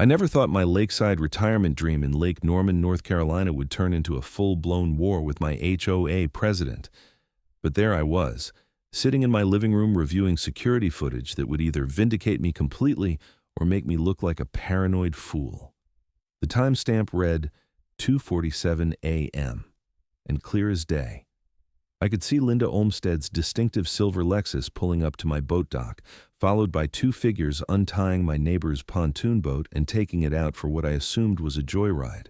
I never thought my lakeside retirement dream in Lake Norman, North Carolina would turn into a full-blown war with my HOA president. But there I was, sitting in my living room reviewing security footage that would either vindicate me completely or make me look like a paranoid fool. The timestamp read 2:47 a.m., and clear as day. I could see Linda Olmstead's distinctive silver Lexus pulling up to my boat dock, followed by two figures untying my neighbor's pontoon boat and taking it out for what I assumed was a joyride.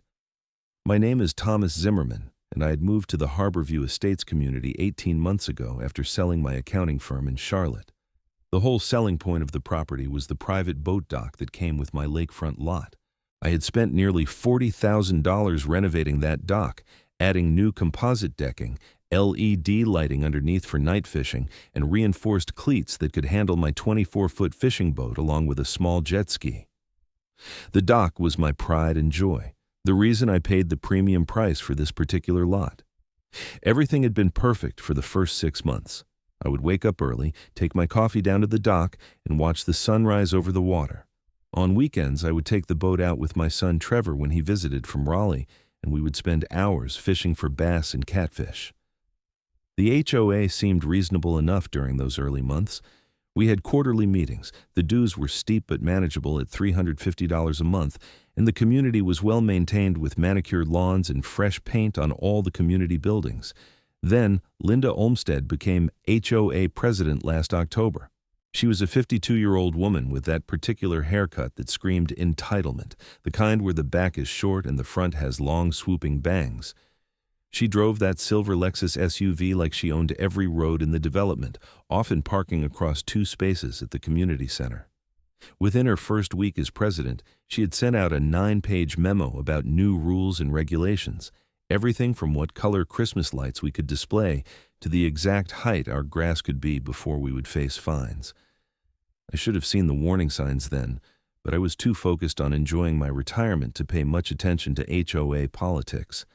My name is Thomas Zimmerman, and I had moved to the Harborview Estates community 18 months ago after selling my accounting firm in Charlotte. The whole selling point of the property was the private boat dock that came with my lakefront lot. I had spent nearly $40,000 renovating that dock, adding new composite decking, LED lighting underneath for night fishing, and reinforced cleats that could handle my 24-foot fishing boat along with a small jet ski. The dock was my pride and joy, the reason I paid the premium price for this particular lot. Everything had been perfect for the first 6 months. I would wake up early, take my coffee down to the dock, and watch the sunrise over the water. On weekends, I would take the boat out with my son Trevor when he visited from Raleigh, and we would spend hours fishing for bass and catfish. The HOA seemed reasonable enough during those early months. We had quarterly meetings, the dues were steep but manageable at $350 a month, and the community was well maintained with manicured lawns and fresh paint on all the community buildings. Then, Linda Olmstead became HOA president last October. She was a 52-year-old woman with that particular haircut that screamed entitlement, the kind where the back is short and the front has long swooping bangs. She drove that silver Lexus SUV like she owned every road in the development, often parking across 2 spaces at the community center. Within her first week as president, she had sent out a 9-page memo about new rules and regulations, everything from what color Christmas lights we could display to the exact height our grass could be before we would face fines. I should have seen the warning signs then, but I was too focused on enjoying my retirement to pay much attention to HOA politics.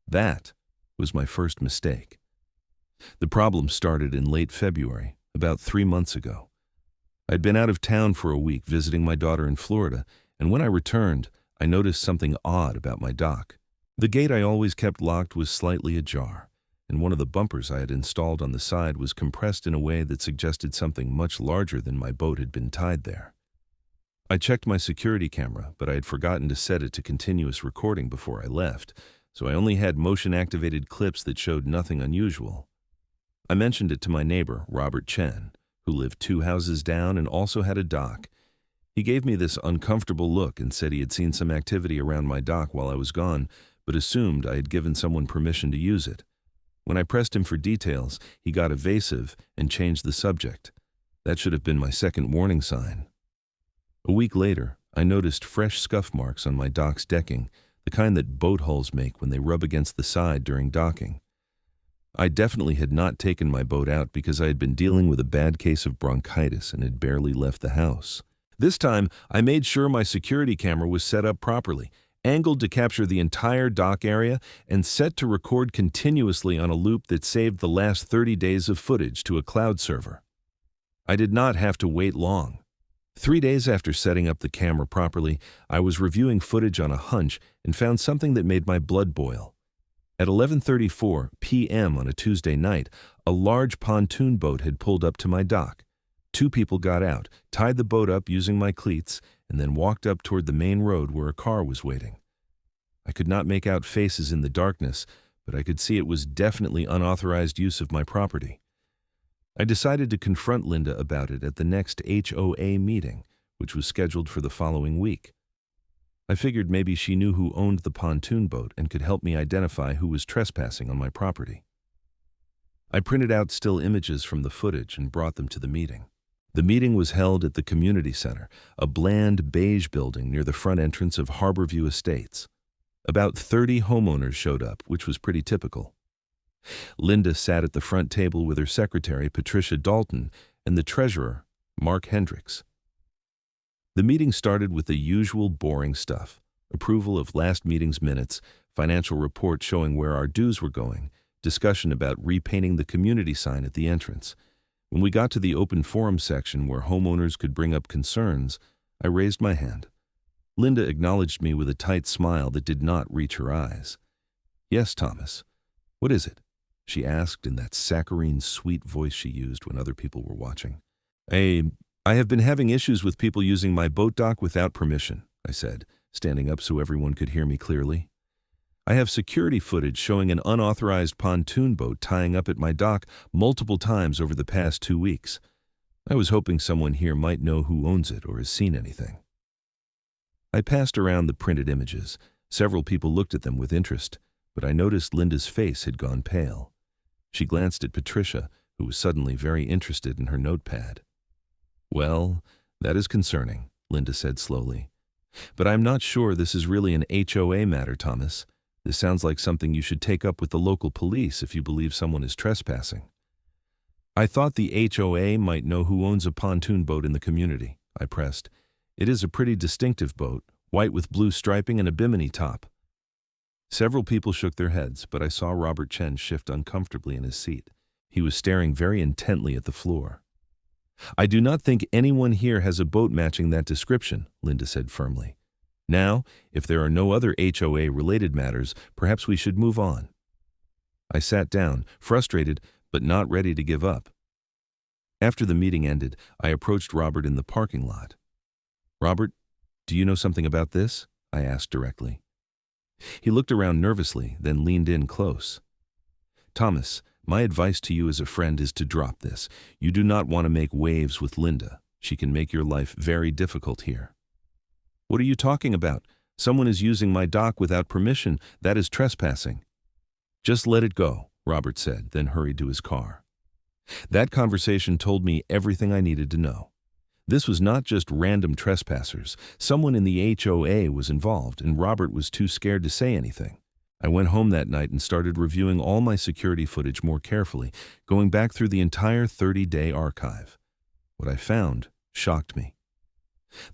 That was my first mistake. The problem started in late February, about 3 months ago. I'd been out of town for a week visiting my daughter in Florida, and when I returned, I noticed something odd about my dock. The gate I always kept locked was slightly ajar, and one of the bumpers I had installed on the side was compressed in a way that suggested something much larger than my boat had been tied there. I checked my security camera, but I had forgotten to set it to continuous recording before I left, so I only had motion-activated clips that showed nothing unusual. I mentioned it to my neighbor, Robert Chen, who lived 2 houses down and also had a dock. He gave me this uncomfortable look and said he had seen some activity around my dock while I was gone, but assumed I had given someone permission to use it. When I pressed him for details, he got evasive and changed the subject. That should have been my second warning sign. A week later, I noticed fresh scuff marks on my dock's decking, the kind that boat hulls make when they rub against the side during docking. I definitely had not taken my boat out because I had been dealing with a bad case of bronchitis and had barely left the house. This time, I made sure my security camera was set up properly, angled to capture the entire dock area, and set to record continuously on a loop that saved the last 30 days of footage to a cloud server. I did not have to wait long. 3 days after setting up the camera properly, I was reviewing footage on a hunch and found something that made my blood boil. At 11:34 p.m. on a Tuesday night, a large pontoon boat had pulled up to my dock. 2 people got out, tied the boat up using my cleats, and then walked up toward the main road where a car was waiting. I could not make out faces in the darkness, but I could see it was definitely unauthorized use of my property. I decided to confront Linda about it at the next HOA meeting, which was scheduled for the following week. I figured maybe she knew who owned the pontoon boat and could help me identify who was trespassing on my property. I printed out still images from the footage and brought them to the meeting. The meeting was held at the community center, a bland beige building near the front entrance of Harborview Estates. About 30 homeowners showed up, which was pretty typical. Linda sat at the front table with her secretary, Patricia Dalton, and the treasurer, Mark Hendricks. The meeting started with the usual boring stuff: approval of last meeting's minutes, financial report showing where our dues were going, discussion about repainting the community sign at the entrance. When we got to the open forum section where homeowners could bring up concerns, I raised my hand. Linda acknowledged me with a tight smile that did not reach her eyes. "Yes, Thomas. What is it?" she asked in that saccharine, sweet voice she used when other people were watching. I have been having issues with people using my boat dock without permission," I said, standing up so everyone could hear me clearly. "I have security footage showing an unauthorized pontoon boat tying up at my dock multiple times over the past 2 weeks. I was hoping someone here might know who owns it or has seen anything." I passed around the printed images. Several people looked at them with interest, but I noticed Linda's face had gone pale. She glanced at Patricia, who was suddenly very interested in her notepad. "Well, that is concerning," Linda said slowly. "But I'm not sure this is really an HOA matter, Thomas. This sounds like something you should take up with the local police if you believe someone is trespassing." "I thought the HOA might know who owns a pontoon boat in the community," I pressed. "It is a pretty distinctive boat, white with blue striping and a bimini top." Several people shook their heads, but I saw Robert Chen shift uncomfortably in his seat. He was staring very intently at the floor. "I do not think anyone here has a boat matching that description," Linda said firmly. "Now, if there are no other HOA-related matters, perhaps we should move on." I sat down, frustrated but not ready to give up. After the meeting ended, I approached Robert in the parking lot. "Robert, do you know something about this?" I asked directly. He looked around nervously, then leaned in close. "Thomas, my advice to you as a friend is to drop this. You do not want to make waves with Linda. She can make your life very difficult here." "What are you talking about? Someone is using my dock without permission. That is trespassing." "Just let it go," Robert said, then hurried to his car. That conversation told me everything I needed to know. This was not just random trespassers. Someone in the HOA was involved, and Robert was too scared to say anything. I went home that night and started reviewing all my security footage more carefully, going back through the entire 30-day archive. What I found shocked me.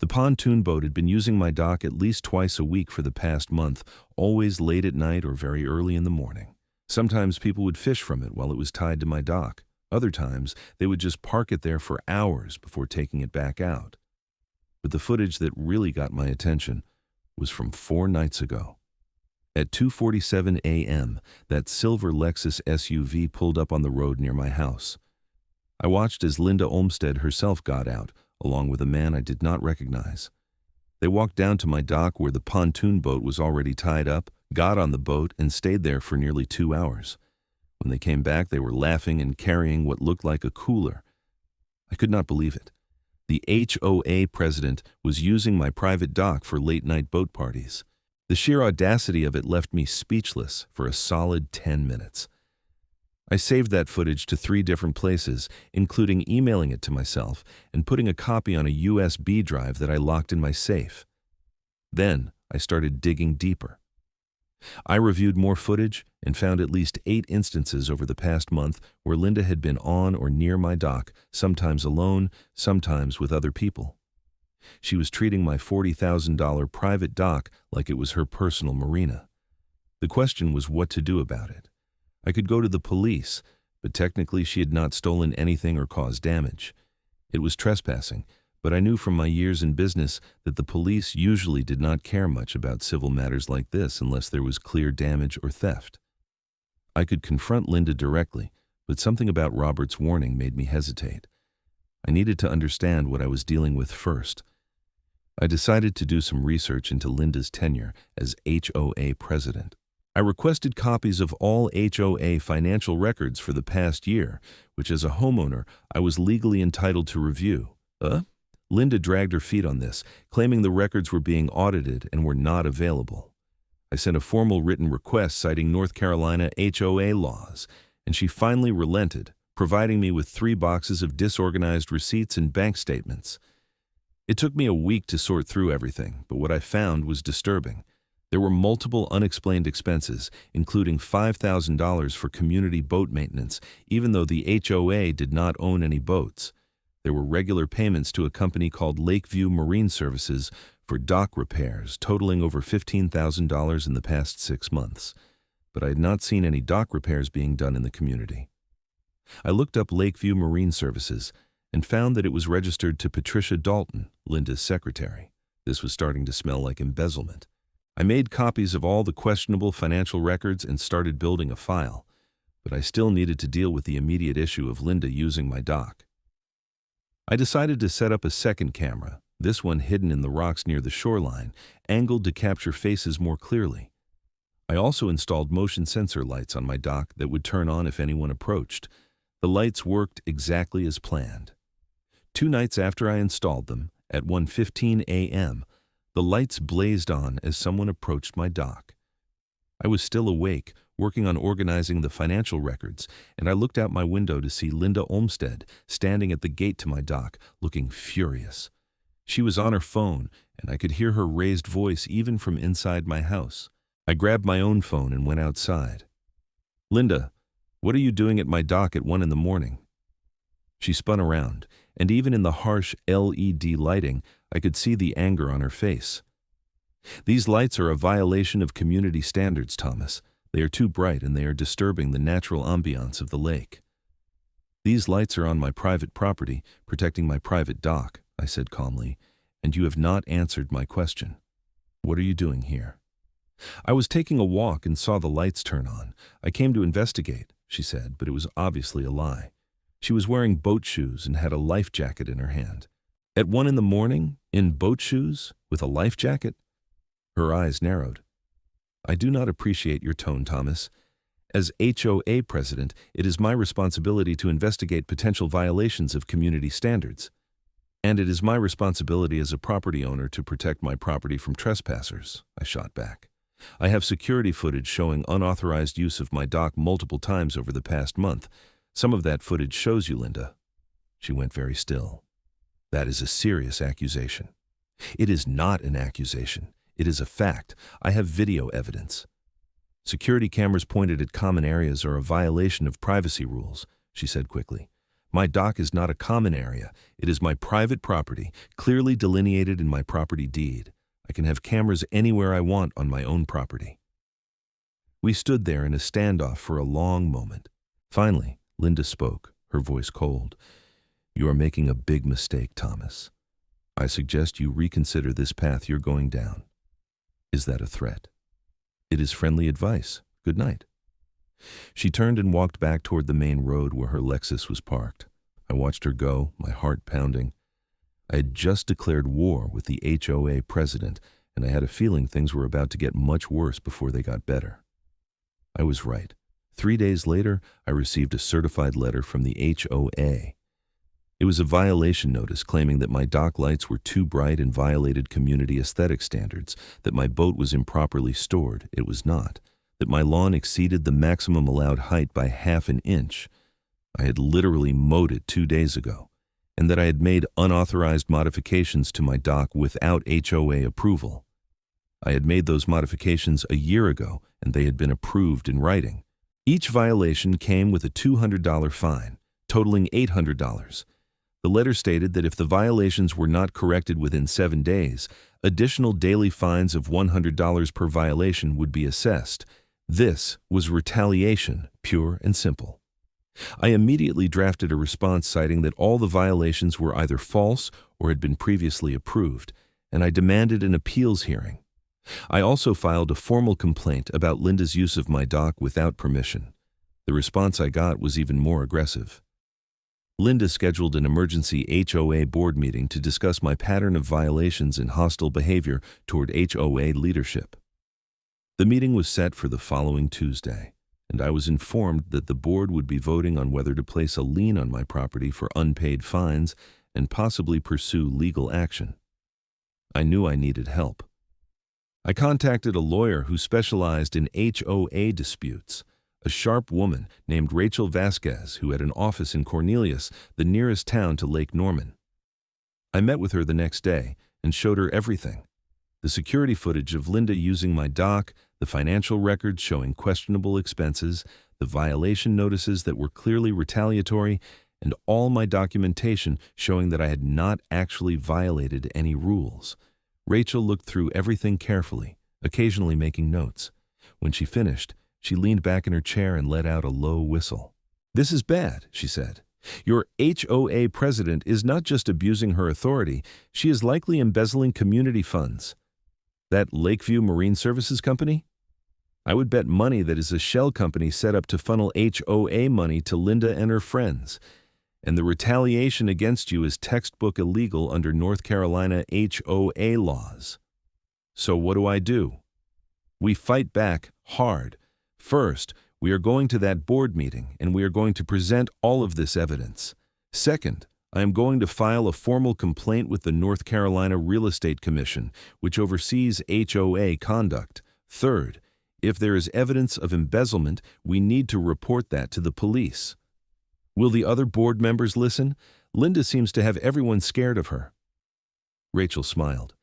The pontoon boat had been using my dock at least twice a week for the past month, always late at night or very early in the morning. Sometimes people would fish from it while it was tied to my dock. Other times, they would just park it there for hours before taking it back out. But the footage that really got my attention was from 4 nights ago. At 2:47 a.m., that silver Lexus SUV pulled up on the road near my house. I watched as Linda Olmstead herself got out, along with a man I did not recognize. They walked down to my dock where the pontoon boat was already tied up, got on the boat, and stayed there for nearly 2 hours. When they came back, they were laughing and carrying what looked like a cooler. I could not believe it. The HOA president was using my private dock for late-night boat parties. The sheer audacity of it left me speechless for a solid 10 minutes. I saved that footage to 3 different places, including emailing it to myself and putting a copy on a USB drive that I locked in my safe. Then I started digging deeper. I reviewed more footage and found at least 8 instances over the past month where Linda had been on or near my dock, sometimes alone, sometimes with other people. She was treating my $40,000 private dock like it was her personal marina. The question was what to do about it. I could go to the police, but technically she had not stolen anything or caused damage. It was trespassing, but I knew from my years in business that the police usually did not care much about civil matters like this unless there was clear damage or theft. I could confront Linda directly, but something about Robert's warning made me hesitate. I needed to understand what I was dealing with first. I decided to do some research into Linda's tenure as HOA president. I requested copies of all HOA financial records for the past year, which as a homeowner I was legally entitled to review. Linda dragged her feet on this, claiming the records were being audited and were not available. I sent a formal written request citing North Carolina HOA laws, and she finally relented, providing me with 3 boxes of disorganized receipts and bank statements. It took me a week to sort through everything, but what I found was disturbing. There were multiple unexplained expenses, including $5,000 for community boat maintenance, even though the HOA did not own any boats. There were regular payments to a company called Lakeview Marine Services for dock repairs, totaling over $15,000 in the past 6 months. But I had not seen any dock repairs being done in the community. I looked up Lakeview Marine Services and found that it was registered to Patricia Dalton, Linda's secretary. This was starting to smell like embezzlement. I made copies of all the questionable financial records and started building a file, but I still needed to deal with the immediate issue of Linda using my dock. I decided to set up a second camera, this one hidden in the rocks near the shoreline, angled to capture faces more clearly. I also installed motion sensor lights on my dock that would turn on if anyone approached. The lights worked exactly as planned. 2 nights after I installed them, at 1:15 a.m., the lights blazed on as someone approached my dock. I was still awake, working on organizing the financial records, and I looked out my window to see Linda Olmstead standing at the gate to my dock, looking furious. She was on her phone, and I could hear her raised voice even from inside my house. I grabbed my own phone and went outside. "Linda, what are you doing at my dock at 1 in the morning?" She spun around, and even in the harsh LED lighting, I could see the anger on her face. "These lights are a violation of community standards, Thomas. They are too bright and they are disturbing the natural ambiance of the lake." "These lights are on my private property, protecting my private dock," I said calmly, "and you have not answered my question. What are you doing here?" "I was taking a walk and saw the lights turn on. I came to investigate," she said, but it was obviously a lie. She was wearing boat shoes and had a life jacket in her hand. "At 1 in the morning, in boat shoes, with a life jacket?" Her eyes narrowed. "I do not appreciate your tone, Thomas. As HOA president, it is my responsibility to investigate potential violations of community standards. And it is my responsibility as a property owner to protect my property from trespassers," I shot back. "I have security footage showing unauthorized use of my dock multiple times over the past month. Some of that footage shows you, Linda." She went very still. "That is a serious accusation." "It is not an accusation. It is a fact. I have video evidence." "Security cameras pointed at common areas are a violation of privacy rules," she said quickly. "My dock is not a common area. It is my private property, clearly delineated in my property deed. I can have cameras anywhere I want on my own property." We stood there in a standoff for a long moment. Finally, Linda spoke, her voice cold. "You are making a big mistake, Thomas. I suggest you reconsider this path you're going down." "Is that a threat?" "It is friendly advice. Good night." She turned and walked back toward the main road where her Lexus was parked. I watched her go, my heart pounding. I had just declared war with the HOA president, and I had a feeling things were about to get much worse before they got better. I was right. 3 days later, I received a certified letter from the HOA. It was a violation notice claiming that my dock lights were too bright and violated community aesthetic standards, that my boat was improperly stored, it was not, that my lawn exceeded the maximum allowed height by ½ an inch. I had literally mowed it 2 days ago, and that I had made unauthorized modifications to my dock without HOA approval. I had made those modifications a year ago, and they had been approved in writing. Each violation came with a $200 fine, totaling $800. The letter stated that if the violations were not corrected within 7 days, additional daily fines of $100 per violation would be assessed. This was retaliation, pure and simple. I immediately drafted a response citing that all the violations were either false or had been previously approved, and I demanded an appeals hearing. I also filed a formal complaint about Linda's use of my dock without permission. The response I got was even more aggressive. Linda scheduled an emergency HOA board meeting to discuss my pattern of violations and hostile behavior toward HOA leadership. The meeting was set for the following Tuesday, and I was informed that the board would be voting on whether to place a lien on my property for unpaid fines and possibly pursue legal action. I knew I needed help. I contacted a lawyer who specialized in HOA disputes, a sharp woman named Rachel Vasquez who had an office in Cornelius, the nearest town to Lake Norman. I met with her the next day and showed her everything: the security footage of Linda using my dock, the financial records showing questionable expenses, the violation notices that were clearly retaliatory, and all my documentation showing that I had not actually violated any rules. Rachel looked through everything carefully, occasionally making notes. When she finished, she leaned back in her chair and let out a low whistle. "This is bad," she said. Your HOA president is not just abusing her authority, she is likely embezzling community funds. That Lakeview Marine Services Company? I would bet money that is a shell company set up to funnel HOA money to Linda and her friends. And the retaliation against you is textbook illegal under North Carolina HOA laws. So what do? We fight back hard. First, we are going to that board meeting and we are going to present all of this evidence. Second, I am going to file a formal complaint with the North Carolina Real Estate Commission, which oversees HOA conduct. Third, if there is evidence of embezzlement, we need to report that to the police. Will the other board members listen? Linda seems to have everyone scared of her. Rachel smiled.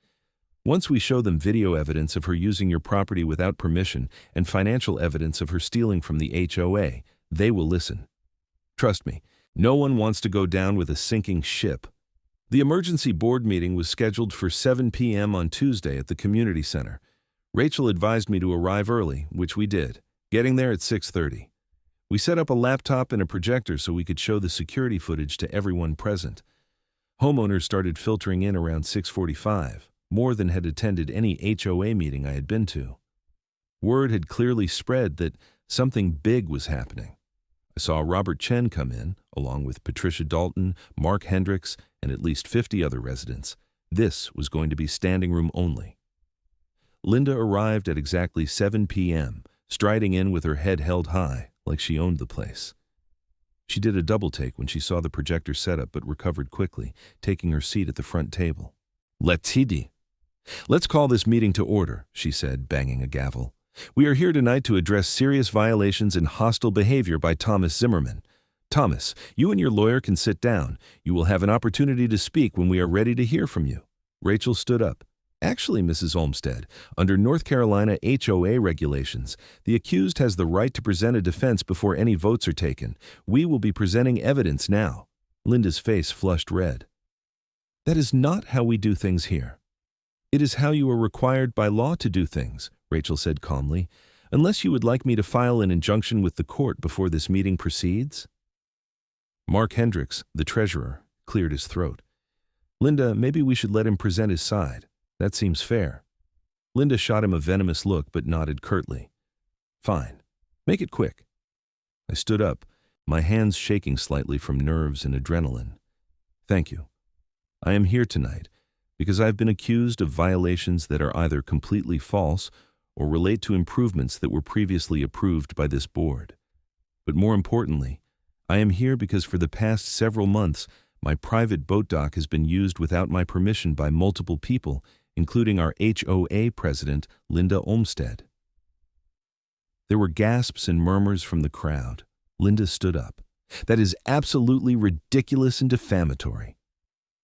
Once we show them video evidence of her using your property without permission and financial evidence of her stealing from the HOA, they will listen. Trust me, no one wants to go down with a sinking ship. The emergency board meeting was scheduled for 7 p.m. on Tuesday at the community center. Rachel advised me to arrive early, which we did, getting there at 6:30. We set up a laptop and a projector so we could show the security footage to everyone present. Homeowners started filtering in around 6:45, more than had attended any HOA meeting I had been to. Word had clearly spread that something big was happening. I saw Robert Chen come in, along with Patricia Dalton, Mark Hendricks, and at least 50 other residents. This was going to be standing room only. Linda arrived at exactly 7 p.m., striding in with her head held high, like she owned the place. She did a double take when she saw the projector setup but recovered quickly, taking her seat at the front table. Let's call this meeting to order, she said, banging a gavel. We are here tonight to address serious violations and hostile behavior by Thomas Zimmerman. Thomas, you and your lawyer can sit down. You will have an opportunity to speak when we are ready to hear from you. Rachel stood up. Actually, Mrs. Olmstead, under North Carolina HOA regulations, the accused has the right to present a defense before any votes are taken. We will be presenting evidence now. Linda's face flushed red. That is not how we do things here. It is how you are required by law to do things, Rachel said calmly, unless you would like me to file an injunction with the court before this meeting proceeds. Mark Hendricks, the treasurer, cleared his throat. Linda, maybe we should let him present his side. That seems fair. Linda shot him a venomous look but nodded curtly. Fine. Make it quick. I stood up, my hands shaking slightly from nerves and adrenaline. Thank you. I am here tonight because I have been accused of violations that are either completely false or relate to improvements that were previously approved by this board. But more importantly, I am here because for the past several months, my private boat dock has been used without my permission by multiple people, including our HOA president, Linda Olmstead. There were gasps and murmurs from the crowd. Linda stood up. That is absolutely ridiculous and defamatory.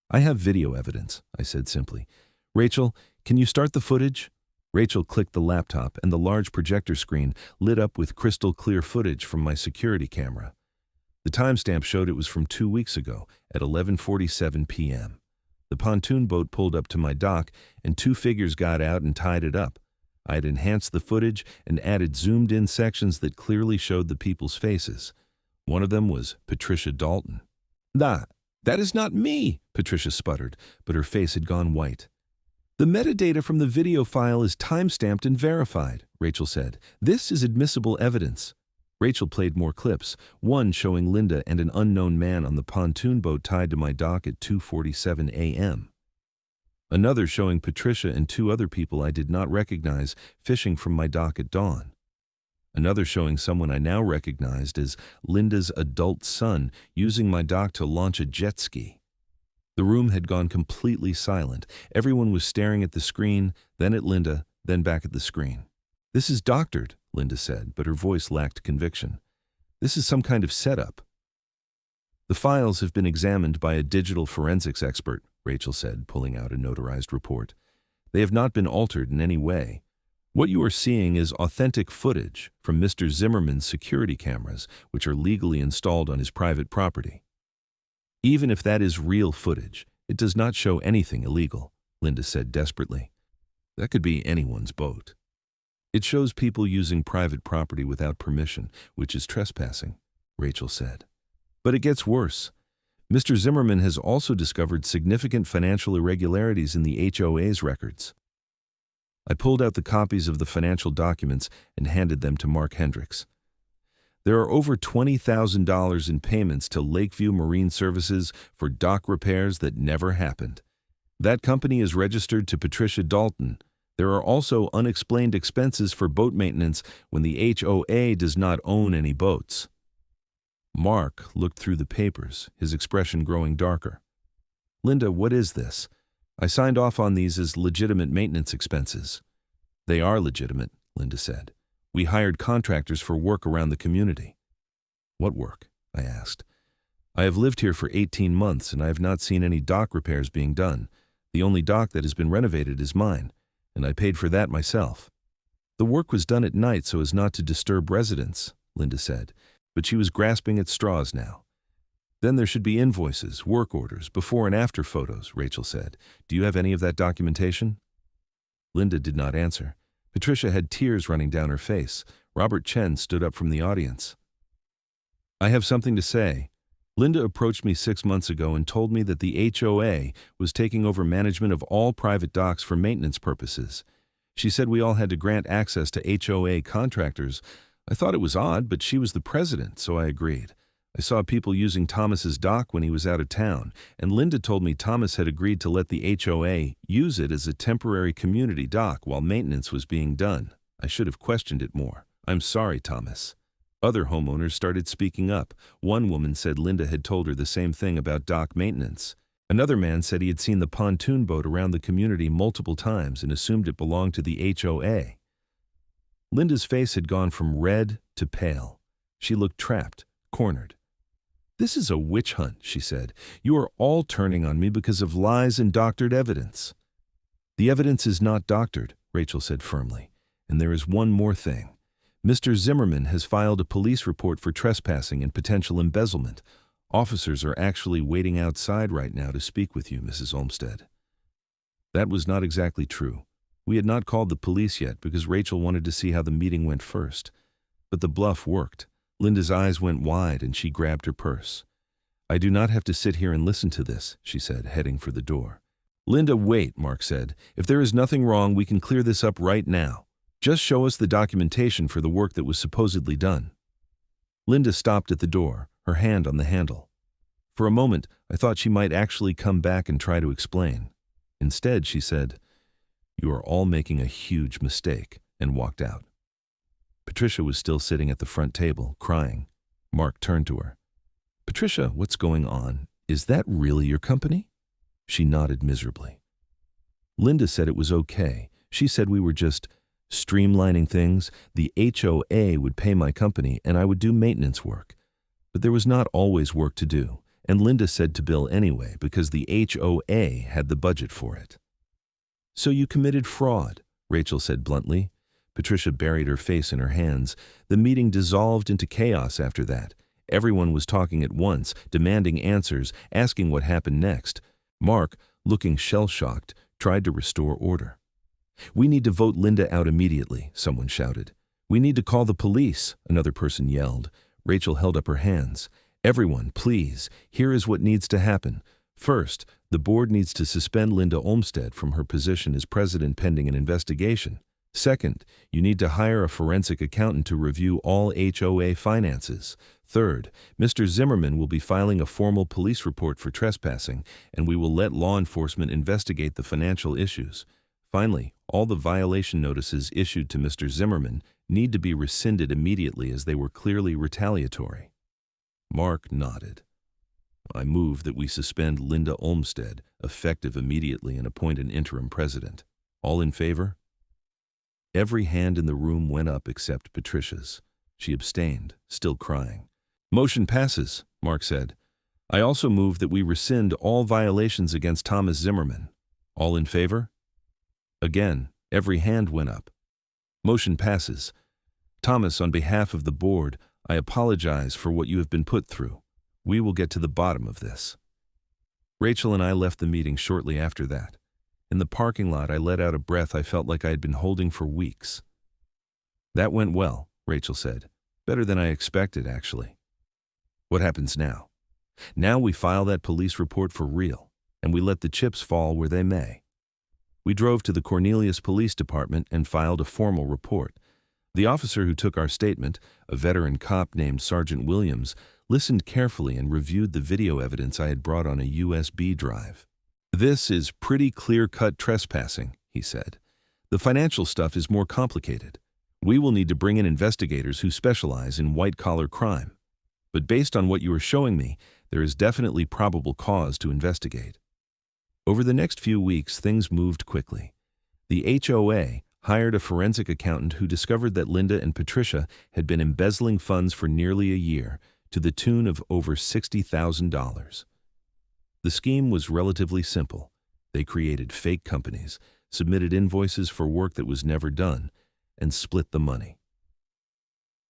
I have video evidence, I said simply. Rachel, can you start the footage? Rachel clicked the laptop and the large projector screen lit up with crystal clear footage from my security camera. The timestamp showed it was from 2 weeks ago at 11:47 p.m. The pontoon boat pulled up to my dock and 2 figures got out and tied it up. I had enhanced the footage and added zoomed-in sections that clearly showed the people's faces. One of them was Patricia Dalton. That is not me, Patricia sputtered, but her face had gone white. The metadata from the video file is timestamped and verified, Rachel said. This is admissible evidence. Rachel played more clips, one showing Linda and an unknown man on the pontoon boat tied to my dock at 2:47 a.m. Another showing Patricia and 2 other people I did not recognize fishing from my dock at dawn. Another showing someone I now recognized as Linda's adult son using my dock to launch a jet ski. The room had gone completely silent. Everyone was staring at the screen, then at Linda, then back at the screen. This is doctored, Linda said, but her voice lacked conviction. This is some kind of setup. The files have been examined by a digital forensics expert, Rachel said, pulling out a notarized report. They have not been altered in any way. What you are seeing is authentic footage from Mr. Zimmerman's security cameras, which are legally installed on his private property. Even if that is real footage, it does not show anything illegal, Linda said desperately. That could be anyone's boat. It shows people using private property without permission, which is trespassing, Rachel said. But it gets worse. Mr. Zimmerman has also discovered significant financial irregularities in the HOA's records. I pulled out the copies of the financial documents and handed them to Mark Hendricks. There are over $20,000 in payments to Lakeview Marine Services for dock repairs that never happened. That company is registered to Patricia Dalton. There are also unexplained expenses for boat maintenance when the HOA does not own any boats. Mark looked through the papers, his expression growing darker. Linda, what is this? I signed off on these as legitimate maintenance expenses. They are legitimate, Linda said. We hired contractors for work around the community. What work? I asked. I have lived here for 18 months and I have not seen any dock repairs being done. The only dock that has been renovated is mine, and I paid for that myself. The work was done at night so as not to disturb residents, Linda said, but she was grasping at straws now. Then there should be invoices, work orders, before and after photos, Rachel said. Do you have any of that documentation? Linda did not answer. Patricia had tears running down her face. Robert Chen stood up from the audience. I have something to say. Linda approached me 6 months ago and told me that the HOA was taking over management of all private docks for maintenance purposes. She said we all had to grant access to HOA contractors. I thought it was odd, but she was the president, so I agreed. I saw people using Thomas's dock when he was out of town, and Linda told me Thomas had agreed to let the HOA use it as a temporary community dock while maintenance was being done. I should have questioned it more. I'm sorry, Thomas. Other homeowners started speaking up. One woman said Linda had told her the same thing about dock maintenance. Another man said he had seen the pontoon boat around the community multiple times and assumed it belonged to the HOA. Linda's face had gone from red to pale. She looked trapped, cornered. This is a witch hunt, she said. You are all turning on me because of lies and doctored evidence. The evidence is not doctored, Rachel said firmly. And there is one more thing. Mr. Zimmerman has filed a police report for trespassing and potential embezzlement. Officers are actually waiting outside right now to speak with you, Mrs. Olmstead. That was not exactly true. We had not called the police yet because Rachel wanted to see how the meeting went first. But the bluff worked. Linda's eyes went wide and she grabbed her purse. I do not have to sit here and listen to this, she said, heading for the door. Linda, wait, Mark said. If there is nothing wrong, we can clear this up right now. Just show us the documentation for the work that was supposedly done. Linda stopped at the door, her hand on the handle. For a moment, I thought she might actually come back and try to explain. Instead, she said, You are all making a huge mistake, and walked out. Patricia was still sitting at the front table, crying. Mark turned to her. Patricia, what's going on? Is that really your company? She nodded miserably. Linda said it was okay. She said we were just streamlining things. The HOA would pay my company and I would do maintenance work. But there was not always work to do, and Linda said to bill anyway because the HOA had the budget for it. So you committed fraud, Rachel said bluntly. Patricia buried her face in her hands. The meeting dissolved into chaos after that. Everyone was talking at once, demanding answers, asking what happened next. Mark, looking shell-shocked, tried to restore order. We need to vote Linda out immediately, someone shouted. We need to call the police, another person yelled. Rachel held up her hands. Everyone, please, here is what needs to happen. First, the board needs to suspend Linda Olmstead from her position as president pending an investigation. Second, you need to hire a forensic accountant to review all HOA finances. Third, Mr. Zimmerman will be filing a formal police report for trespassing, and we will let law enforcement investigate the financial issues. Finally, all the violation notices issued to Mr. Zimmerman need to be rescinded immediately as they were clearly retaliatory. Mark nodded. I move that we suspend Linda Olmstead, effective immediately, and appoint an interim president. All in favor? Every hand in the room went up except Patricia's. She abstained, still crying. Motion passes, Mark said. I also move that we rescind all violations against Thomas Zimmerman. All in favor? Again, every hand went up. Motion passes. Thomas, on behalf of the board, I apologize for what you have been put through. We will get to the bottom of this. Rachel and I left the meeting shortly after that. In the parking lot, I let out a breath I felt like I had been holding for weeks. That went well, Rachel said. Better than I expected, actually. What happens now? Now we file that police report for real, and we let the chips fall where they may. We drove to the Cornelius Police Department and filed a formal report. The officer who took our statement, a veteran cop named Sergeant Williams, listened carefully and reviewed the video evidence I had brought on a USB drive. "This is pretty clear-cut trespassing," he said. "The financial stuff is more complicated. We will need to bring in investigators who specialize in white-collar crime. But based on what you are showing me, there is definitely probable cause to investigate." Over the next few weeks, things moved quickly. The HOA hired a forensic accountant who discovered that Linda and Patricia had been embezzling funds for nearly a year, to the tune of over $60,000. The scheme was relatively simple. They created fake companies, submitted invoices for work that was never done, and split the money.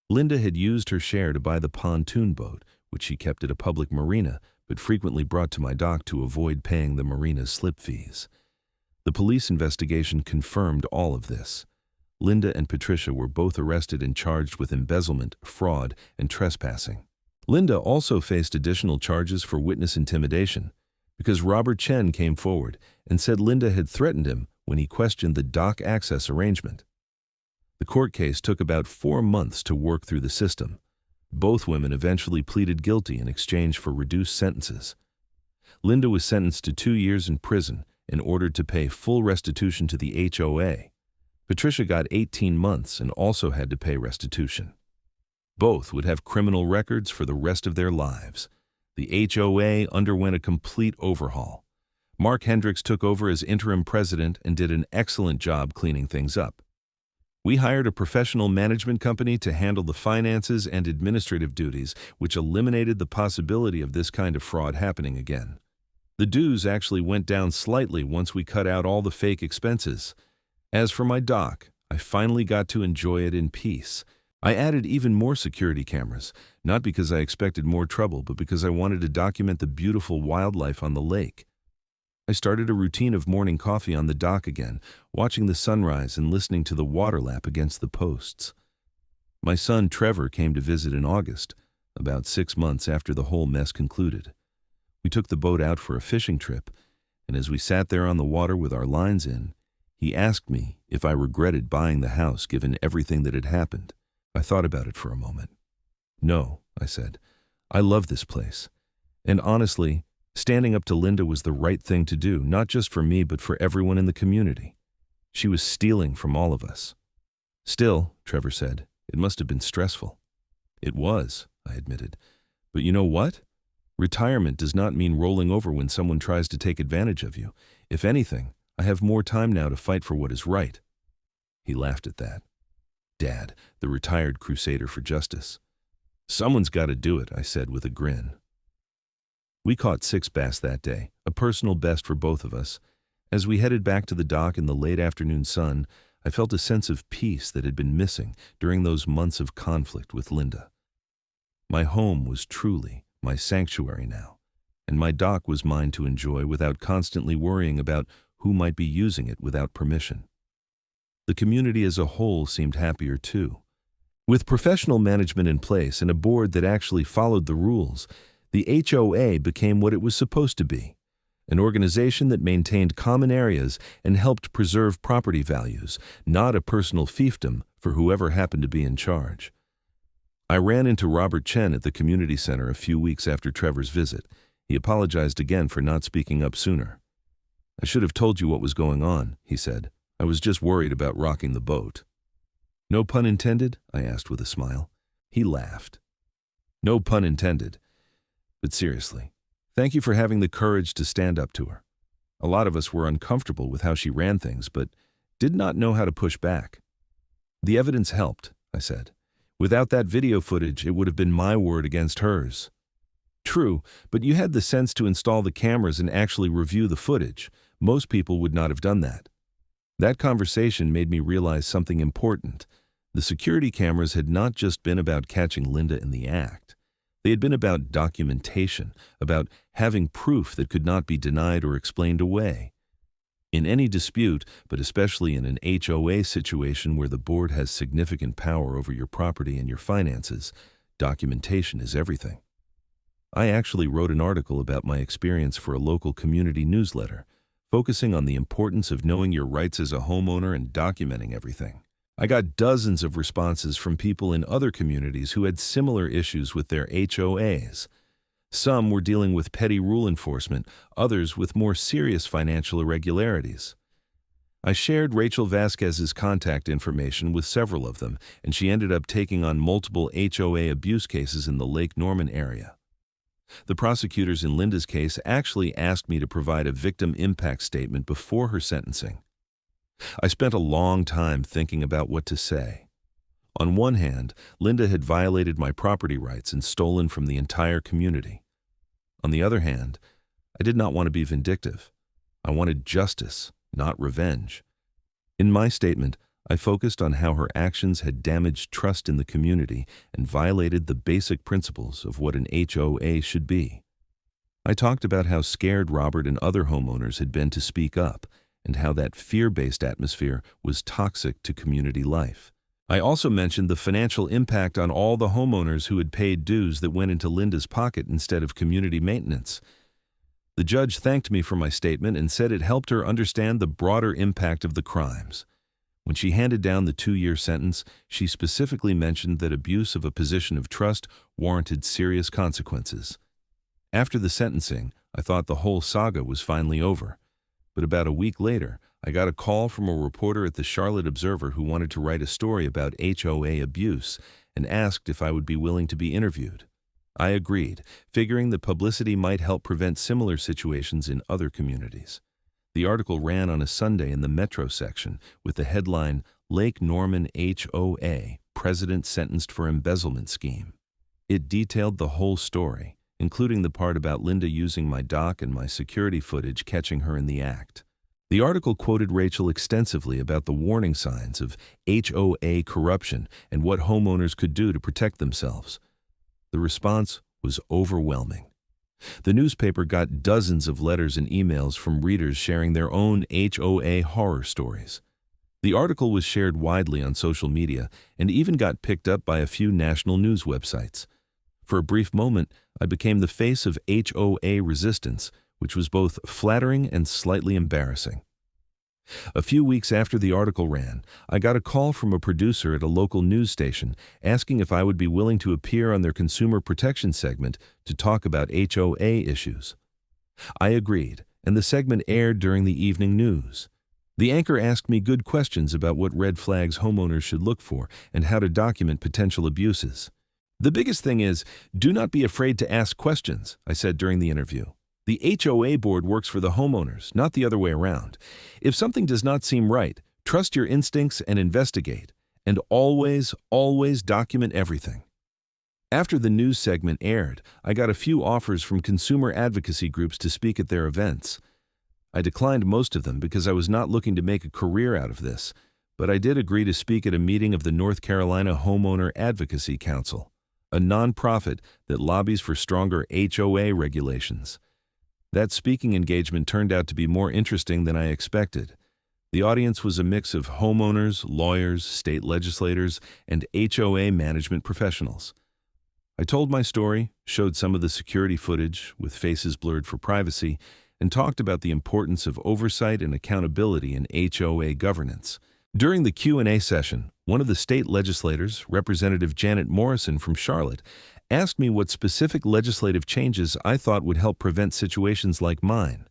Linda had used her share to buy the pontoon boat, which she kept at a public marina, but frequently brought to my dock to avoid paying the marina's slip fees. The police investigation confirmed all of this. Linda and Patricia were both arrested and charged with embezzlement, fraud, and trespassing. Linda also faced additional charges for witness intimidation, because Robert Chen came forward and said Linda had threatened him when he questioned the dock access arrangement. The court case took about 4 months to work through the system. Both women eventually pleaded guilty in exchange for reduced sentences. Linda was sentenced to 2 years in prison and ordered to pay full restitution to the HOA. Patricia got 18 months and also had to pay restitution. Both would have criminal records for the rest of their lives. The HOA underwent a complete overhaul. Mark Hendricks took over as interim president and did an excellent job cleaning things up. We hired a professional management company to handle the finances and administrative duties, which eliminated the possibility of this kind of fraud happening again. The dues actually went down slightly once we cut out all the fake expenses. As for my dock, I finally got to enjoy it in peace. I added even more security cameras, not because I expected more trouble, but because I wanted to document the beautiful wildlife on the lake. I started a routine of morning coffee on the dock again, watching the sunrise and listening to the water lap against the posts. My son Trevor came to visit in August, about 6 months after the whole mess concluded. We took the boat out for a fishing trip, and as we sat there on the water with our lines in, he asked me if I regretted buying the house given everything that had happened. I thought about it for a moment. "No," I said. "I love this place. And honestly, standing up to Linda was the right thing to do, not just for me, but for everyone in the community. She was stealing from all of us." "Still," Trevor said, "it must have been stressful." "It was," I admitted. "But you know what? Retirement does not mean rolling over when someone tries to take advantage of you. If anything, I have more time now to fight for what is right." He laughed at that. Dad, the retired crusader for justice. "Someone's got to do it," I said with a grin. We caught 6 bass that day, a personal best for both of us. As we headed back to the dock in the late afternoon sun, I felt a sense of peace that had been missing during those months of conflict with Linda. My home was truly my sanctuary now, and my dock was mine to enjoy without constantly worrying about who might be using it without permission. The community as a whole seemed happier too. With professional management in place and a board that actually followed the rules, the HOA became what it was supposed to be, an organization that maintained common areas and helped preserve property values, not a personal fiefdom for whoever happened to be in charge. I ran into Robert Chen at the community center a few weeks after Trevor's visit. He apologized again for not speaking up sooner. "I should have told you what was going on," he said. "I was just worried about rocking the boat." "No pun intended?" I asked with a smile. He laughed. "No pun intended. But seriously, thank you for having the courage to stand up to her. A lot of us were uncomfortable with how she ran things, but did not know how to push back." "The evidence helped," I said. "Without that video footage, it would have been my word against hers." "True, but you had the sense to install the cameras and actually review the footage. Most people would not have done that." That conversation made me realize something important. The security cameras had not just been about catching Linda in the act. They had been about documentation, about having proof that could not be denied or explained away. In any dispute, but especially in an HOA situation where the board has significant power over your property and your finances, documentation is everything. I actually wrote an article about my experience for a local community newsletter, focusing on the importance of knowing your rights as a homeowner and documenting everything. I got dozens of responses from people in other communities who had similar issues with their HOAs. Some were dealing with petty rule enforcement, others with more serious financial irregularities. I shared Rachel Vasquez's contact information with several of them, and she ended up taking on multiple HOA abuse cases in the Lake Norman area. The prosecutors in Linda's case actually asked me to provide a victim impact statement before her sentencing. I spent a long time thinking about what to say. On one hand, Linda had violated my property rights and stolen from the entire community. On the other hand, I did not want to be vindictive. I wanted justice, not revenge. In my statement, I focused on how her actions had damaged trust in the community and violated the basic principles of what an HOA should be. I talked about how scared Robert and other homeowners had been to speak up, and how that fear-based atmosphere was toxic to community life. I also mentioned the financial impact on all the homeowners who had paid dues that went into Linda's pocket instead of community maintenance. The judge thanked me for my statement and said it helped her understand the broader impact of the crimes. When she handed down the 2-year sentence, she specifically mentioned that abuse of a position of trust warranted serious consequences. After the sentencing, I thought the whole saga was finally over. But about a week later, I got a call from a reporter at the Charlotte Observer who wanted to write a story about HOA abuse and asked if I would be willing to be interviewed. I agreed, figuring that publicity might help prevent similar situations in other communities. The article ran on a Sunday in the Metro section with the headline, "Lake Norman HOA, President Sentenced for Embezzlement Scheme." It detailed the whole story, including the part about Linda using my dock and my security footage catching her in the act. The article quoted Rachel extensively about the warning signs of HOA corruption and what homeowners could do to protect themselves. The response was overwhelming. The newspaper got dozens of letters and emails from readers sharing their own HOA horror stories. The article was shared widely on social media and even got picked up by a few national news websites. For a brief moment, I became the face of HOA resistance, which was both flattering and slightly embarrassing. A few weeks after the article ran, I got a call from a producer at a local news station asking if I would be willing to appear on their consumer protection segment to talk about HOA issues. I agreed, and the segment aired during the evening news. The anchor asked me good questions about what red flags homeowners should look for and how to document potential abuses. "The biggest thing is, do not be afraid to ask questions," I said during the interview. "The HOA board works for the homeowners, not the other way around. If something does not seem right, trust your instincts and investigate. And always, always document everything." After the news segment aired, I got a few offers from consumer advocacy groups to speak at their events. I declined most of them because I was not looking to make a career out of this, but I did agree to speak at a meeting of the North Carolina Homeowner Advocacy Council, a nonprofit that lobbies for stronger HOA regulations. That speaking engagement turned out to be more interesting than I expected. The audience was a mix of homeowners, lawyers, state legislators, and HOA management professionals. I told my story, showed some of the security footage with faces blurred for privacy, and talked about the importance of oversight and accountability in HOA governance. During the Q&A session, one of the state legislators, Representative Janet Morrison from Charlotte, asked me what specific legislative changes I thought would help prevent situations like mine.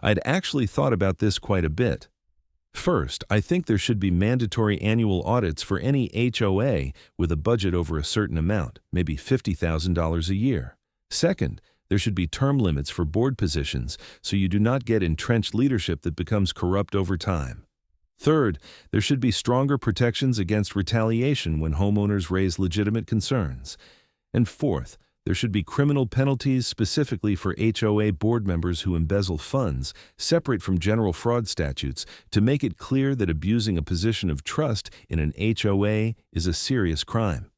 I'd actually thought about this quite a bit. First, I think there should be mandatory annual audits for any HOA with a budget over a certain amount, maybe $50,000 a year. Second, there should be term limits for board positions so you do not get entrenched leadership that becomes corrupt over time. Third, there should be stronger protections against retaliation when homeowners raise legitimate concerns. And fourth, there should be criminal penalties specifically for HOA board members who embezzle funds, separate from general fraud statutes, to make it clear that abusing a position of trust in an HOA is a serious crime.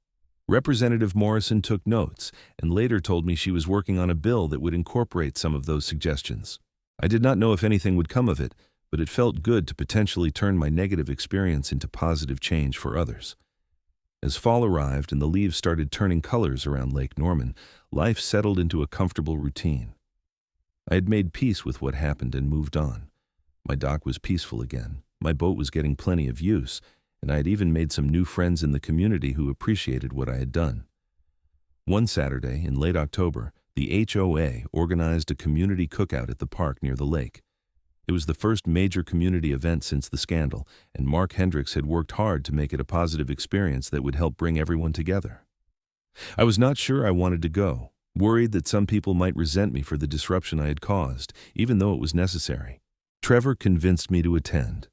Representative Morrison took notes and later told me she was working on a bill that would incorporate some of those suggestions. I did not know if anything would come of it, but it felt good to potentially turn my negative experience into positive change for others. As fall arrived and the leaves started turning colors around Lake Norman, life settled into a comfortable routine. I had made peace with what happened and moved on. My dock was peaceful again, my boat was getting plenty of use, and I had even made some new friends in the community who appreciated what I had done. One Saturday, in late October, the HOA organized a community cookout at the park near the lake. It was the first major community event since the scandal, and Mark Hendricks had worked hard to make it a positive experience that would help bring everyone together. I was not sure I wanted to go, worried that some people might resent me for the disruption I had caused, even though it was necessary. Trevor convinced me to attend.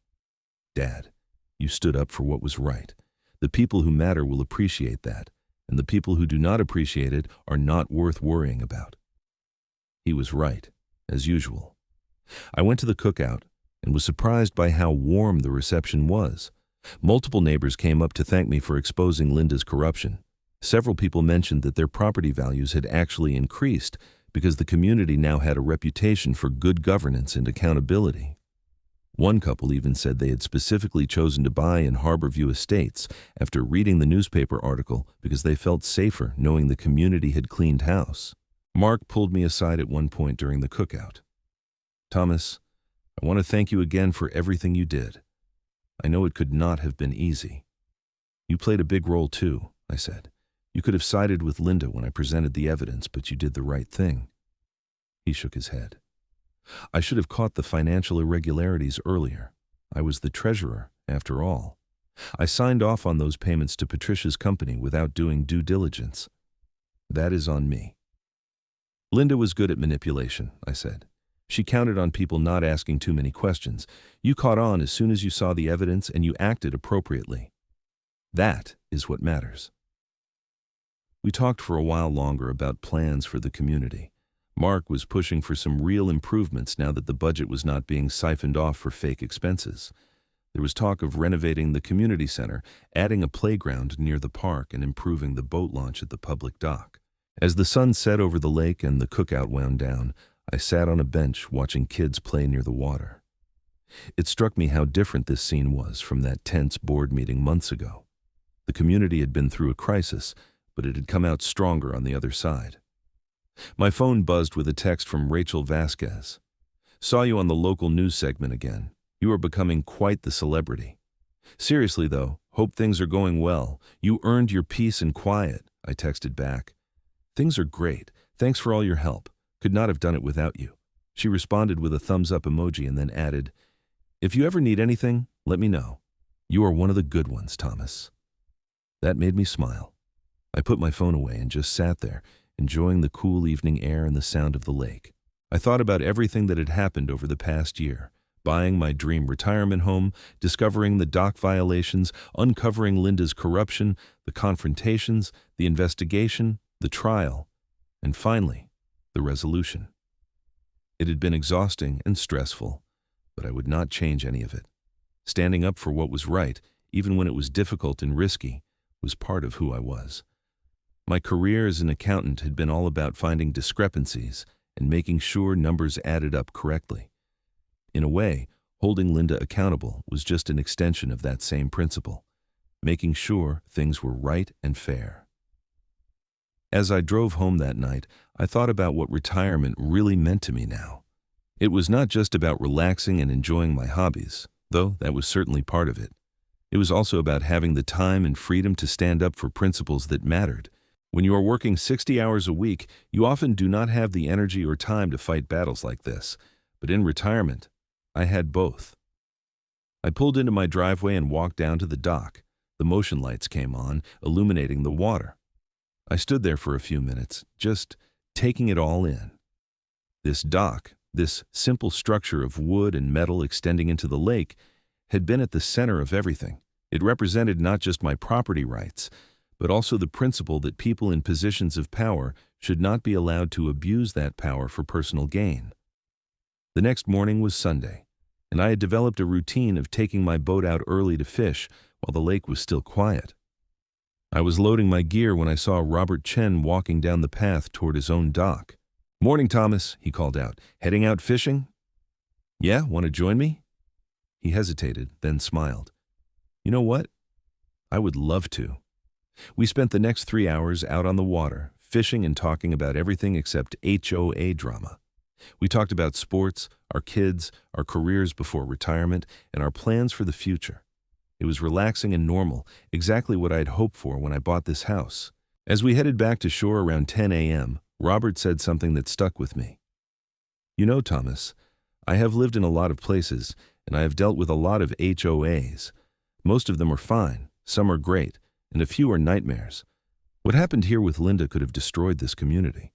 "Dad, you stood up for what was right. The people who matter will appreciate that, and the people who do not appreciate it are not worth worrying about." He was right, as usual. I went to the cookout and was surprised by how warm the reception was. Multiple neighbors came up to thank me for exposing Linda's corruption. Several people mentioned that their property values had actually increased because the community now had a reputation for good governance and accountability. One couple even said they had specifically chosen to buy in Harborview Estates after reading the newspaper article because they felt safer knowing the community had cleaned house. Mark pulled me aside at one point during the cookout. "Thomas, I want to thank you again for everything you did. I know it could not have been easy." "You played a big role too," I said. "You could have sided with Linda when I presented the evidence, but you did the right thing." He shook his head. "I should have caught the financial irregularities earlier. I was the treasurer, after all. I signed off on those payments to Patricia's company without doing due diligence. That is on me." "Linda was good at manipulation," I said. "She counted on people not asking too many questions. You caught on as soon as you saw the evidence and you acted appropriately. That is what matters." We talked for a while longer about plans for the community. Mark was pushing for some real improvements now that the budget was not being siphoned off for fake expenses. There was talk of renovating the community center, adding a playground near the park, and improving the boat launch at the public dock. As the sun set over the lake and the cookout wound down, I sat on a bench watching kids play near the water. It struck me how different this scene was from that tense board meeting months ago. The community had been through a crisis, but it had come out stronger on the other side. My phone buzzed with a text from Rachel Vasquez. "Saw you on the local news segment again. You are becoming quite the celebrity. Seriously though, hope things are going well. You earned your peace and quiet," I texted back. "Things are great. Thanks for all your help. Could not have done it without you." She responded with a thumbs up emoji and then added, "If you ever need anything, let me know. You are one of the good ones, Thomas." That made me smile. I put my phone away and just sat there, enjoying the cool evening air and the sound of the lake. I thought about everything that had happened over the past year: buying my dream retirement home, discovering the dock violations, uncovering Linda's corruption, the confrontations, the investigation, the trial, and finally, the resolution. It had been exhausting and stressful, but I would not change any of it. Standing up for what was right, even when it was difficult and risky, was part of who I was. My career as an accountant had been all about finding discrepancies and making sure numbers added up correctly. In a way, holding Linda accountable was just an extension of that same principle, making sure things were right and fair. As I drove home that night, I thought about what retirement really meant to me now. It was not just about relaxing and enjoying my hobbies, though that was certainly part of it. It was also about having the time and freedom to stand up for principles that mattered. When you are working 60 hours a week, you often do not have the energy or time to fight battles like this. But in retirement, I had both. I pulled into my driveway and walked down to the dock. The motion lights came on, illuminating the water. I stood there for a few minutes, just taking it all in. This dock, this simple structure of wood and metal extending into the lake, had been at the center of everything. It represented not just my property rights, but also the principle that people in positions of power should not be allowed to abuse that power for personal gain. The next morning was Sunday, and I had developed a routine of taking my boat out early to fish while the lake was still quiet. I was loading my gear when I saw Robert Chen walking down the path toward his own dock. "Morning, Thomas," he called out. "Heading out fishing?" "Yeah, want to join me?" He hesitated, then smiled. "You know what? I would love to." We spent the next 3 hours out on the water, fishing and talking about everything except HOA drama. We talked about sports, our kids, our careers before retirement, and our plans for the future. It was relaxing and normal, exactly what I'd hoped for when I bought this house. As we headed back to shore around 10 a.m., Robert said something that stuck with me. "You know, Thomas, I have lived in a lot of places, and I have dealt with a lot of HOAs. Most of them are fine, some are great, and a few are nightmares. What happened here with Linda could have destroyed this community.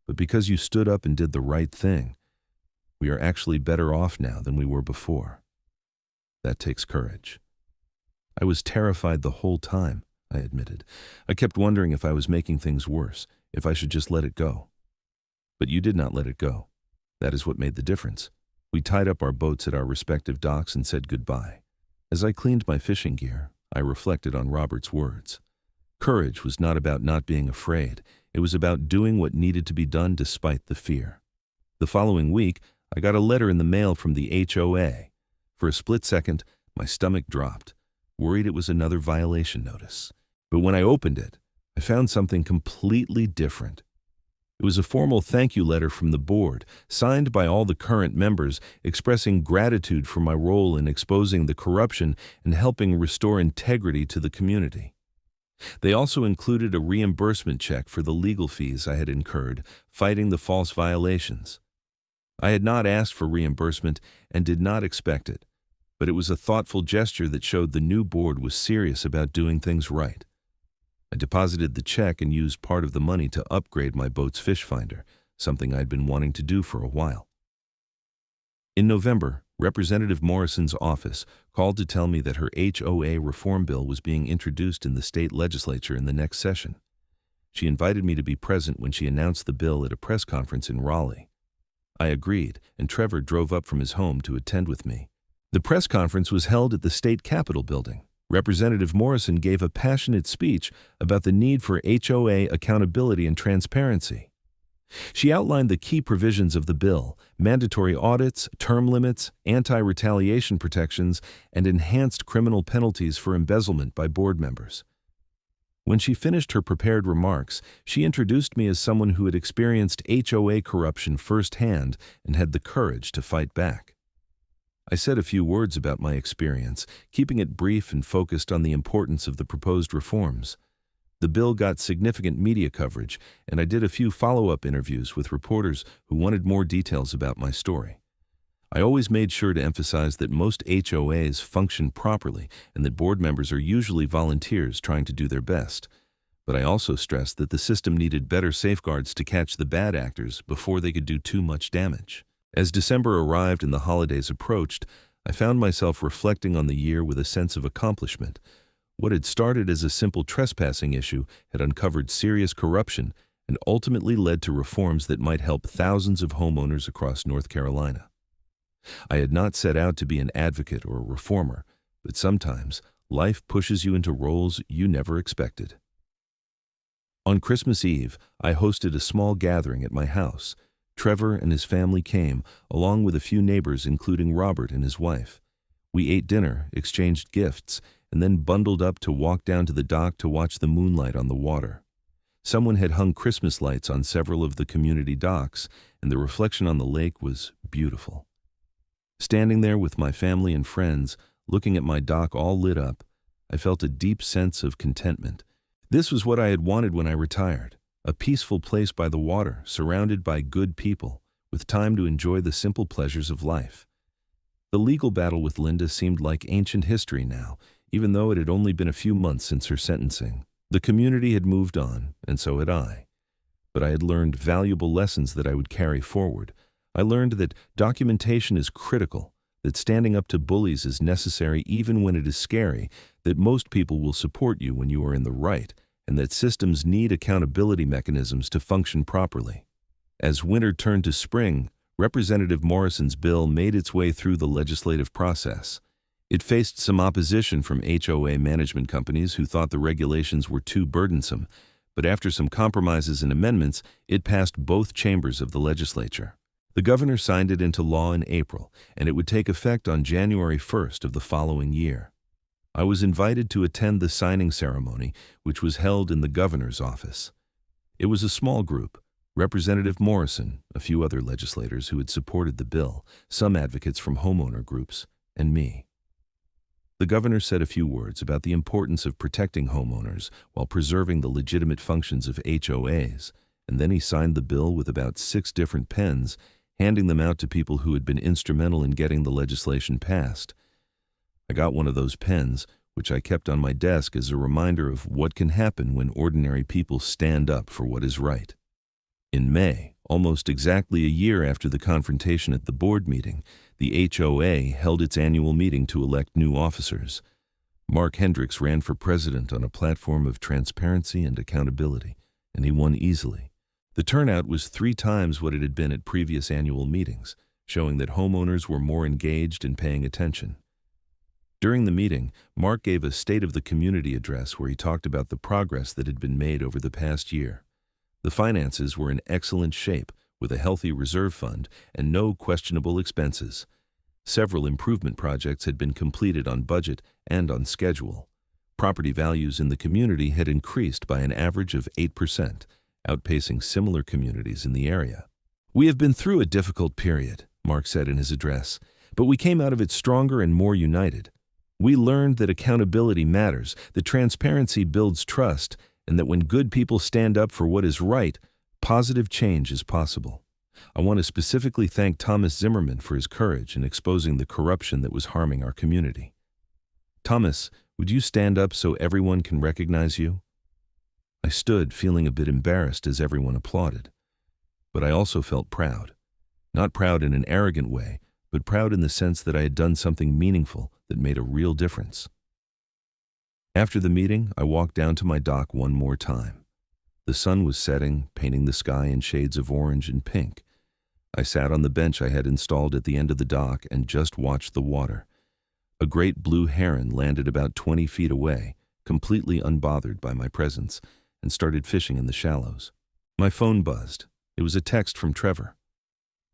But because you stood up and did the right thing, we are actually better off now than we were before. That takes courage." I was terrified the whole time, I admitted. I kept wondering if I was making things worse, if I should just let it go. But you did not let it go. That is what made the difference. We tied up our boats at our respective docks and said goodbye. As I cleaned my fishing gear, I reflected on Robert's words. Courage was not about not being afraid. It was about doing what needed to be done despite the fear. The following week, I got a letter in the mail from the HOA. For a split second, my stomach dropped, worried it was another violation notice. But when I opened it, I found something completely different. It was a formal thank you letter from the board, signed by all the current members, expressing gratitude for my role in exposing the corruption and helping restore integrity to the community. They also included a reimbursement check for the legal fees I had incurred fighting the false violations. I had not asked for reimbursement and did not expect it, but it was a thoughtful gesture that showed the new board was serious about doing things right. I deposited the check and used part of the money to upgrade my boat's fish finder, something I'd been wanting to do for a while. In November, Representative Morrison's office called to tell me that her HOA reform bill was being introduced in the state legislature in the next session. She invited me to be present when she announced the bill at a press conference in Raleigh. I agreed, and Trevor drove up from his home to attend with me. The press conference was held at the state capitol building. Representative Morrison gave a passionate speech about the need for HOA accountability and transparency. She outlined the key provisions of the bill: mandatory audits, term limits, anti-retaliation protections, and enhanced criminal penalties for embezzlement by board members. When she finished her prepared remarks, she introduced me as someone who had experienced HOA corruption firsthand and had the courage to fight back. I said a few words about my experience, keeping it brief and focused on the importance of the proposed reforms. The bill got significant media coverage, and I did a few follow-up interviews with reporters who wanted more details about my story. I always made sure to emphasize that most HOAs function properly and that board members are usually volunteers trying to do their best. But I also stressed that the system needed better safeguards to catch the bad actors before they could do too much damage. As December arrived and the holidays approached, I found myself reflecting on the year with a sense of accomplishment. What had started as a simple trespassing issue had uncovered serious corruption and ultimately led to reforms that might help thousands of homeowners across North Carolina. I had not set out to be an advocate or a reformer, but sometimes life pushes you into roles you never expected. On Christmas Eve, I hosted a small gathering at my house. Trevor and his family came, along with a few neighbors, including Robert and his wife. We ate dinner, exchanged gifts, and then bundled up to walk down to the dock to watch the moonlight on the water. Someone had hung Christmas lights on several of the community docks, and the reflection on the lake was beautiful. Standing there with my family and friends, looking at my dock all lit up, I felt a deep sense of contentment. This was what I had wanted when I retired. A peaceful place by the water, surrounded by good people, with time to enjoy the simple pleasures of life. The legal battle with Linda seemed like ancient history now, even though it had only been a few months since her sentencing. The community had moved on, and so had I. But I had learned valuable lessons that I would carry forward. I learned that documentation is critical, that standing up to bullies is necessary even when it is scary, that most people will support you when you are in the right, and that systems need accountability mechanisms to function properly. As winter turned to spring, Representative Morrison's bill made its way through the legislative process. It faced some opposition from HOA management companies who thought the regulations were too burdensome, but after some compromises and amendments, it passed both chambers of the legislature. The governor signed it into law in April, and it would take effect on January 1st of the following year. I was invited to attend the signing ceremony, which was held in the governor's office. It was a small group: Representative Morrison, a few other legislators who had supported the bill, some advocates from homeowner groups, and me. The governor said a few words about the importance of protecting homeowners while preserving the legitimate functions of HOAs, and then he signed the bill with about 6 different pens, handing them out to people who had been instrumental in getting the legislation passed. I got one of those pens, which I kept on my desk as a reminder of what can happen when ordinary people stand up for what is right. In May, almost exactly a year after the confrontation at the board meeting, the HOA held its annual meeting to elect new officers. Mark Hendricks ran for president on a platform of transparency and accountability, and he won easily. The turnout was 3 times what it had been at previous annual meetings, showing that homeowners were more engaged and paying attention. During the meeting, Mark gave a State of the Community address where he talked about the progress that had been made over the past year. The finances were in excellent shape, with a healthy reserve fund and no questionable expenses. Several improvement projects had been completed on budget and on schedule. Property values in the community had increased by an average of 8%, outpacing similar communities in the area. "We have been through a difficult period," Mark said in his address, "but we came out of it stronger and more united. We learned that accountability matters, that transparency builds trust, and that when good people stand up for what is right, positive change is possible. I want to specifically thank Thomas Zimmerman for his courage in exposing the corruption that was harming our community. Thomas, would you stand up so everyone can recognize you?" I stood, feeling a bit embarrassed as everyone applauded. But I also felt proud. Not proud in an arrogant way, but proud in the sense that I had done something meaningful that made a real difference. After the meeting, I walked down to my dock one more time. The sun was setting, painting the sky in shades of orange and pink. I sat on the bench I had installed at the end of the dock and just watched the water. A great blue heron landed about 20 feet away, completely unbothered by my presence, and started fishing in the shallows. My phone buzzed. It was a text from Trevor.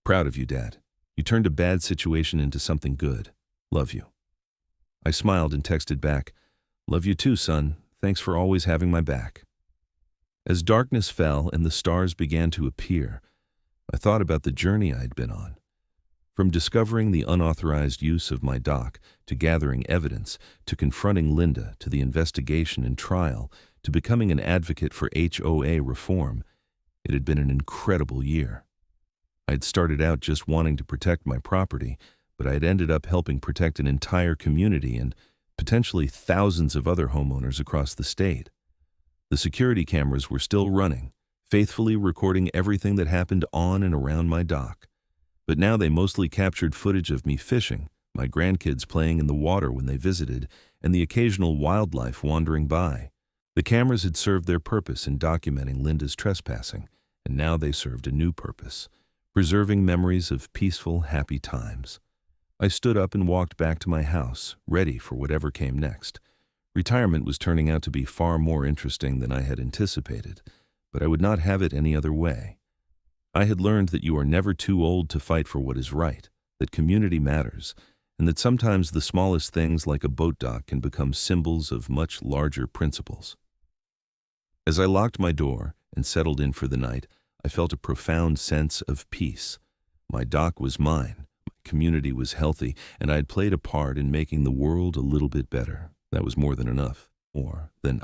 "Proud of you, Dad. You turned a bad situation into something good. Love you." I smiled and texted back, "Love you too, son. Thanks for always having my back." As darkness fell and the stars began to appear, I thought about the journey I had been on. From discovering the unauthorized use of my dock, to gathering evidence, to confronting Linda, to the investigation and trial, to becoming an advocate for HOA reform, it had been an incredible year. I had started out just wanting to protect my property, but I had ended up helping protect an entire community and potentially thousands of other homeowners across the state. The security cameras were still running, faithfully recording everything that happened on and around my dock. But now they mostly captured footage of me fishing, my grandkids playing in the water when they visited, and the occasional wildlife wandering by. The cameras had served their purpose in documenting Linda's trespassing, and now they served a new purpose: preserving memories of peaceful, happy times. I stood up and walked back to my house, ready for whatever came next. Retirement was turning out to be far more interesting than I had anticipated, but I would not have it any other way. I had learned that you are never too old to fight for what is right, that community matters, and that sometimes the smallest things like a boat dock can become symbols of much larger principles. As I locked my door and settled in for the night, I felt a profound sense of peace. My dock was mine, my community was healthy, and I had played a part in making the world a little bit better. That was more than enough, more than